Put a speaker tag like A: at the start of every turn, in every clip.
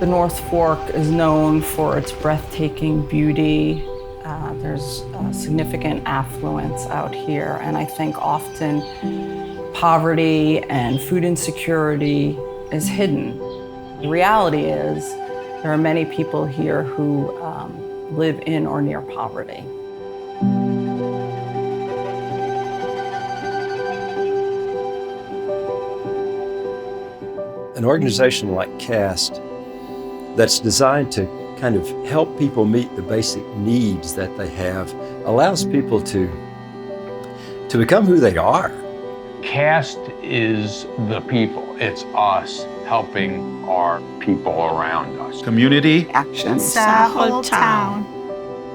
A: The North Fork is known for its breathtaking beauty. There's significant affluence out here, and I think often poverty and food insecurity is hidden. The reality is there are many people here who live in or near poverty.
B: An organization like CAST that's designed to kind of help people meet the basic needs that they have allows people to become who they are.
C: CAST is the people. It's us helping our people around us.
D: Community
E: action.
F: South whole town.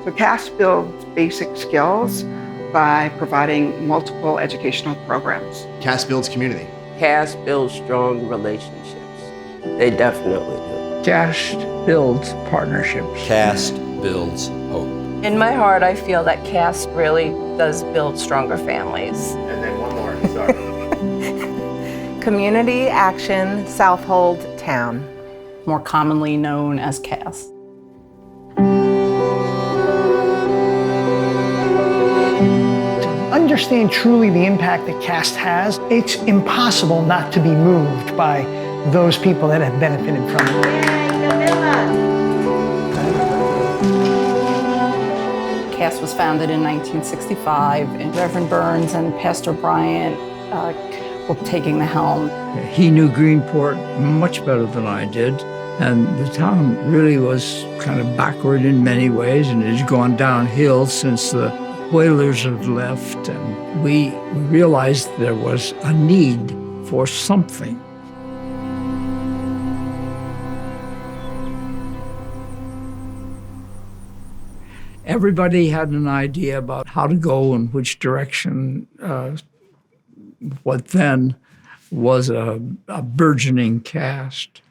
E: So CAST builds basic skills by providing multiple educational programs.
G: CAST builds community.
H: CAST builds strong relationships. They definitely do.
I: CAST builds partnerships.
B: CAST builds hope.
J: In my heart, I feel that CAST really does build stronger families.
G: And then one more, sorry.
F: Community Action Southold Town.
A: More commonly known as CAST.
K: To understand truly the impact that CAST has, it's impossible not to be moved by those people that have benefited from it.
A: CAST was founded in 1965, and Reverend Burns and Pastor Bryant were taking the helm.
I: He knew Greenport much better than I did, and the town really was kind of backward in many ways, and it has gone downhill since the whalers have left, and we realized there was a need for something. Everybody had an idea about how to go and which direction what then was a burgeoning CAST.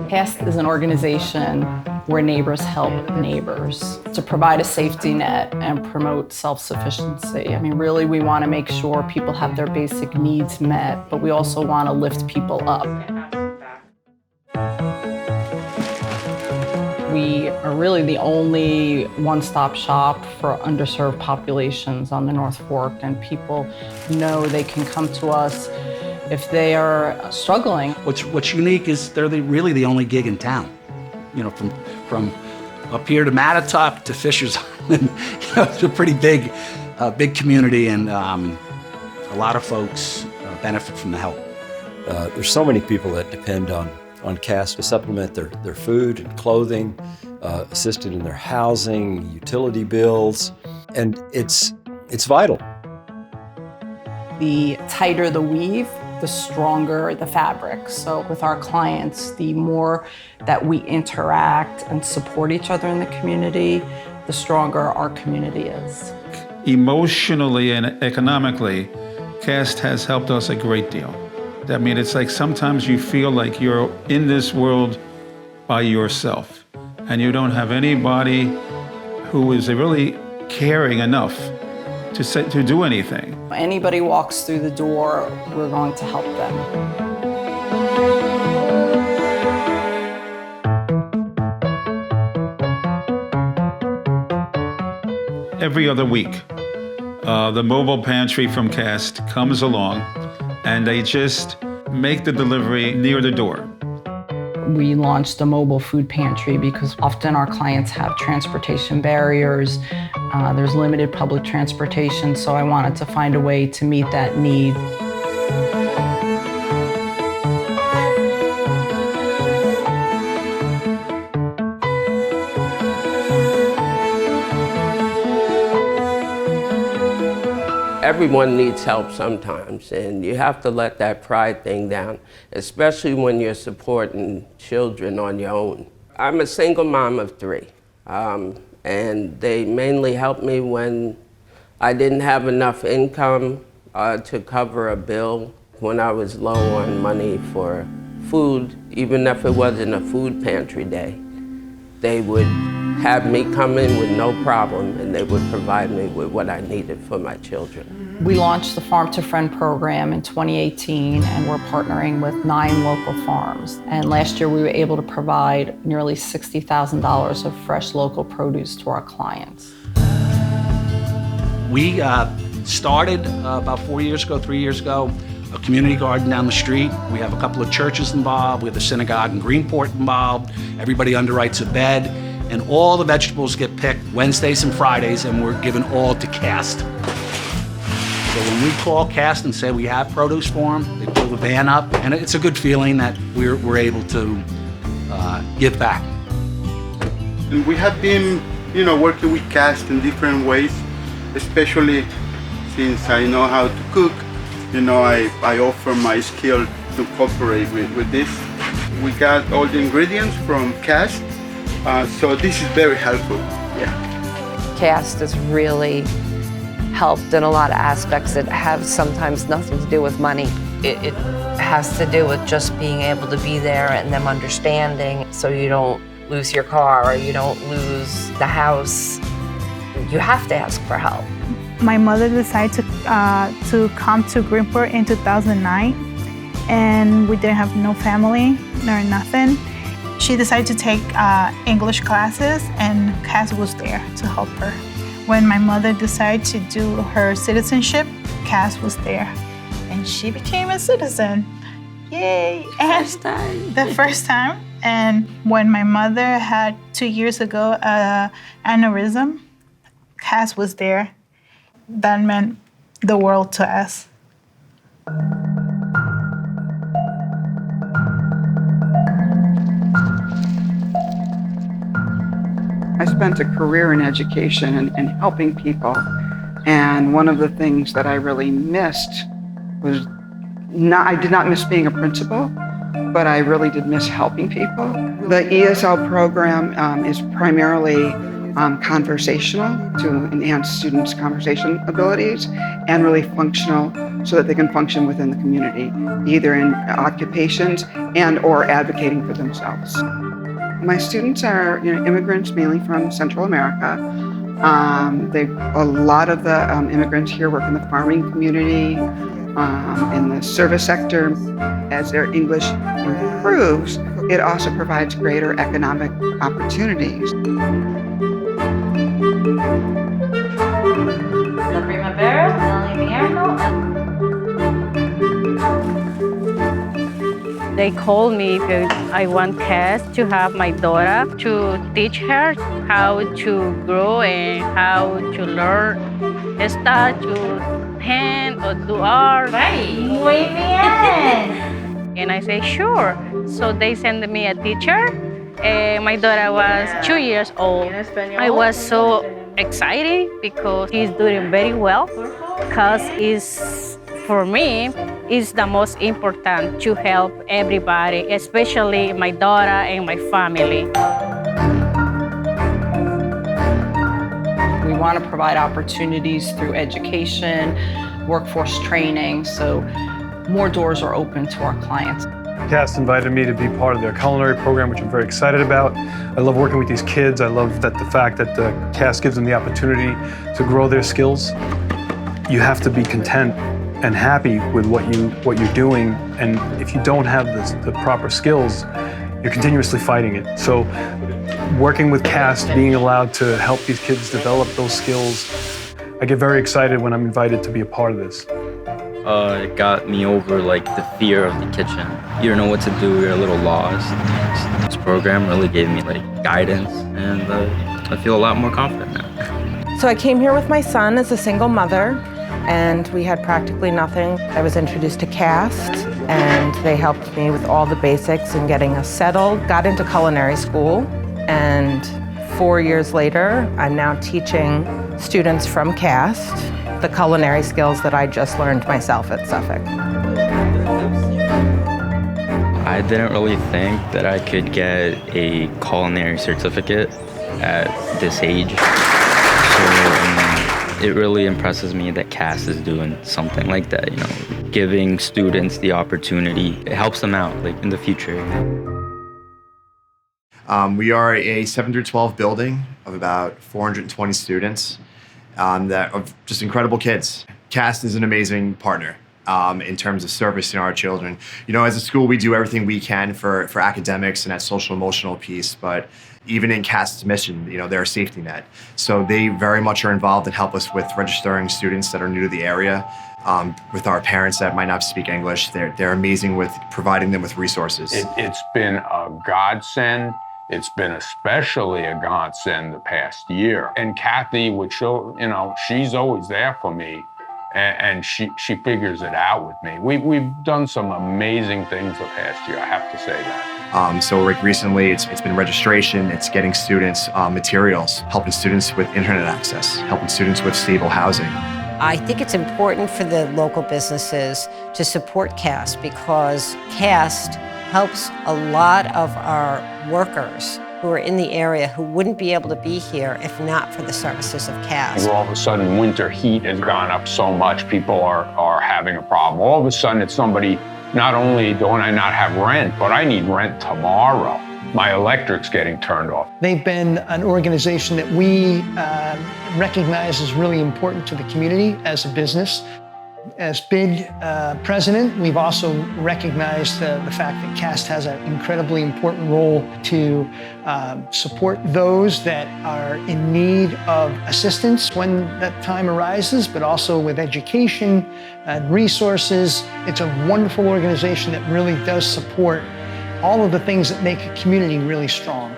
A: CAST is an organization where neighbors help neighbors to provide a safety net and promote self-sufficiency. I mean, really, we want to make sure people have their basic needs met, but we also want to lift people up. We are really the only one-stop shop for underserved populations on the North Fork, and people know they can come to us if they are struggling.
D: What's unique is they're really the only gig in town. You know, from up here to Mattatuck to Fisher's Island, you know, it's a pretty big community, and a lot of folks benefit from the help.
B: There's so many people that depend on CAST to supplement their food and clothing, assisted in their housing, utility bills, and it's vital.
A: The tighter the weave, the stronger the fabric. So with our clients, the more that we interact and support each other in the community, the stronger our community is.
D: Emotionally and economically, CAST has helped us a great deal. I mean, it's like sometimes you feel like you're in this world by yourself, and you don't have anybody who is really caring enough to do anything.
A: Anybody walks through the door, we're going to help them.
D: Every other week, the mobile pantry from CAST comes along, and they just make the delivery near the door.
A: We launched a mobile food pantry because often our clients have transportation barriers. There's limited public transportation, so I wanted to find a way to meet that need.
H: Everyone needs help sometimes, and you have to let that pride thing down, especially when you're supporting children on your own. I'm a single mom of 3, and they mainly helped me when I didn't have enough income to cover a bill, when I was low on money for food, even if it wasn't a food pantry day. They would have me come in with no problem, and they would provide me with what I needed for my children.
A: We launched the Farm to Friend program in 2018, and we're partnering with 9 local farms. And last year we were able to provide nearly $60,000 of fresh local produce to our clients.
L: We started about 3 years ago, a community garden down the street. We have a couple of churches involved. We have the synagogue in Greenport involved. Everybody underwrites a bed, and all the vegetables get picked Wednesdays and Fridays, and we're given all to Cast. So when we call Cast and say we have produce for them, they pull the van up, and it's a good feeling that we're able to give back.
M: And we have been, working with Cast in different ways, especially since I know how to cook. I offer my skill to cooperate with this. We got all the ingredients from Cast, so this is very helpful. Yeah.
J: Cast has really helped in a lot of aspects that have sometimes nothing to do with money. It has to do with just being able to be there and them understanding, so you don't lose your car or you don't lose the house. You have to ask for help.
N: My mother decided to come to Greenport in 2009, and we didn't have no family nor nothing. She decided to take English classes, and Cass was there to help her. When my mother decided to do her citizenship, Cass was there, and she became a citizen. Yay!
J: First time.
N: The first time. And when my mother had 2 years ago aneurysm, Cass was there. That meant the world to us.
E: I spent a career in education and helping people. And one of the things that I really missed was I did not miss being a principal, but I really did miss helping people. The ESL program is primarily conversational to enhance students' conversation abilities, and really functional so that they can function within the community, either in occupations and or advocating for themselves. My students are immigrants mainly from Central America. A lot of the immigrants here work in the farming community, in the service sector. As their English improves, it also provides greater economic opportunities.
O: La primavera, el invierno. They called me because I want Cass to have my daughter, to teach her how to grow and how to learn, start to paint or do art.
P: Right. Muy bien.
O: And I say, sure. So they sent me a teacher. My daughter was 2 years old. I was so excited because he's doing very well, because for me, it's the most important to help everybody, especially my daughter and my family.
A: We want to provide opportunities through education, workforce training, so more doors are open to our clients.
Q: Cast invited me to be part of their culinary program, which I'm very excited about. I love working with these kids. I love the fact that the Cast gives them the opportunity to grow their skills. You have to be content and happy with what you're doing, and if you don't have the proper skills, you're continuously fighting it. So working with Cast, being allowed to help these kids develop those skills, I get very excited when I'm invited to be a part of this.
R: It got me over the fear of the kitchen. You don't know what to do, you're a little lost. This program really gave me guidance, and I feel a lot more confident now.
F: So I came here with my son as a single mother, and we had practically nothing. I was introduced to Cast, and they helped me with all the basics and getting us settled. Got into culinary school, and 4 years later, I'm now teaching students from Cast the culinary skills that I just learned myself at Suffolk.
R: I didn't really think that I could get a culinary certificate at this age. So it really impresses me that Cast is doing something like that, giving students the opportunity. It helps them out in the future.
G: We are a 7 through 12 building, of about 420 students that are just incredible kids. CAST is an amazing partner in terms of servicing our children. You know, as a school, we do everything we can for academics and that social emotional piece, but even in CAST's mission, you know, they're a safety net. So they very much are involved and help us with registering students that are new to the area, with our parents that might not speak English. They're amazing with providing them with resources.
C: It's been a godsend. It's been especially a godsend the past year. And Kathy would show, you know, she's always there for me, and she figures it out with me. We've done some amazing things the past year, I have to say that.
G: So recently it's been registration, it's getting students materials, helping students with internet access, helping students with stable housing.
S: I think it's important for the local businesses to support CAST because CAST helps a lot of our workers who are in the area who wouldn't be able to be here if not for the services of CAST.
C: All of a sudden, winter heat has gone up so much, people are having a problem. All of a sudden, it's somebody, not only don't I not have rent, but I need rent tomorrow. My electric's getting turned off.
K: They've been an organization that we recognize as really important to the community as a business. As BID president, we've also recognized the fact that CAST has an incredibly important role to support those that are in need of assistance when that time arises, but also with education and resources. It's a wonderful organization that really does support all of the things that make a community really strong.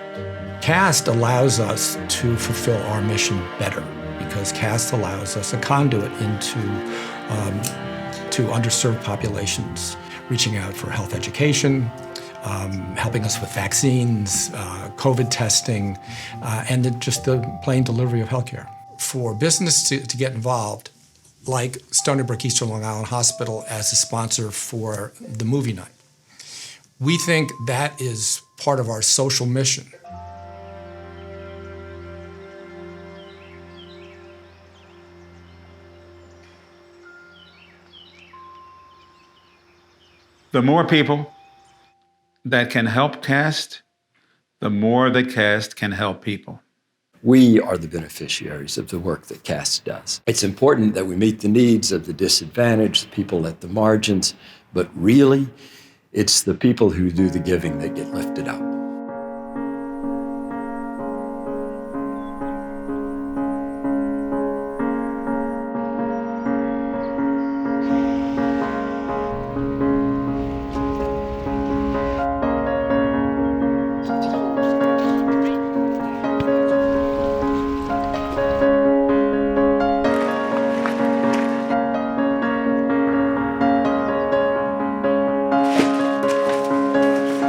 T: CAST allows us to fulfill our mission better because CAST allows us a conduit into to underserved populations, reaching out for health education, helping us with vaccines, COVID testing, and just the plain delivery of healthcare. For business to get involved, like Stony Brook Eastern Long Island Hospital as a sponsor for the movie night, we think that is part of our social mission.
D: The more people that can help CAST, the more that CAST can help people.
B: We are the beneficiaries of the work that CAST does. It's important that we meet the needs of the disadvantaged, the people at the margins, but really, it's the people who do the giving that get lifted up.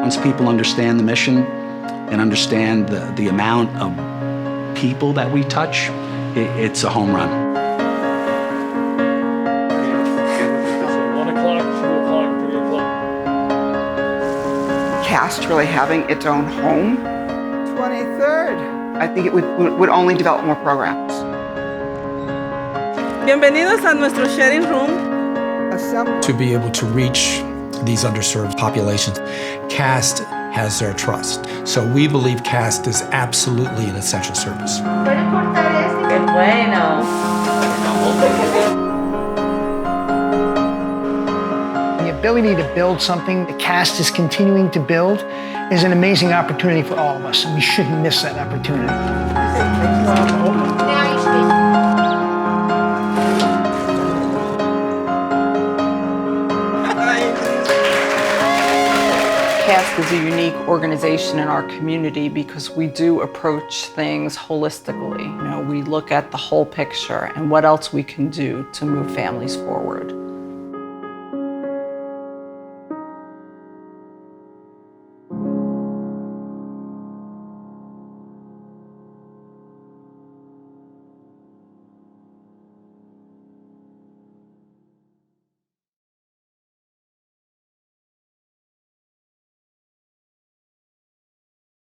L: Once people understand the mission and understand the amount of people that we touch, it's a home run.
Q: 1 o'clock, 2 o'clock, 3 o'clock.
E: CAST really having its own home. 23rd. I think it would only develop more programs.
U: Bienvenidos a nuestro sharing room.
T: To be able to reach these underserved populations, CAST has their trust. So we believe CAST is absolutely an essential service.
P: Qué bueno.
K: The ability to build something the CAST is continuing to build is an amazing opportunity for all of us, and we shouldn't miss that opportunity.
A: CAST is a unique organization in our community because we do approach things holistically. You know, we look at the whole picture and what else we can do to move families forward.